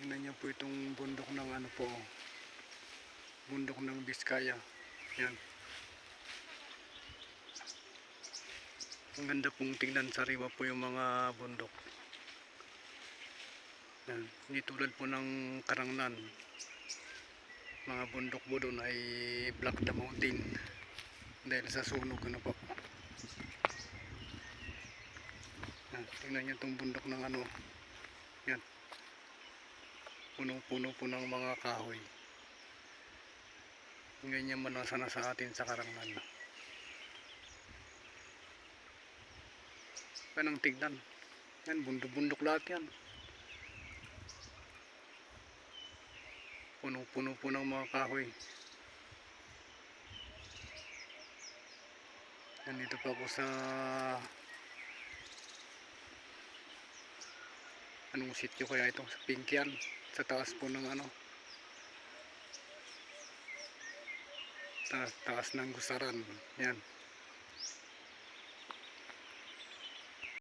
Tingnan niyo po itong bundok ng ano po, bundok ng Biskaya. Yan. Ang ganda pong tingnan, sariwa po yung mga bundok. Yan. Hindi tulad po ng Karangnan. Mga bundok po doon ay Black the Mountain dahil sa sunog ano po. Yan. Tingnan niyo itong bundok ng ano. Yan. Punong-puno po ng mga kahoy. Ganyan man ang sana sa atin sa Karangnan. Kanang tignan. Yan, bundok-bundok lahat yan. Punong-puno po ng mga kahoy. Nandito pa ako sa anong sityo kaya ito? Sa Pinkian. Sa taas po ng ano. Taas ng Gusaran. Yan.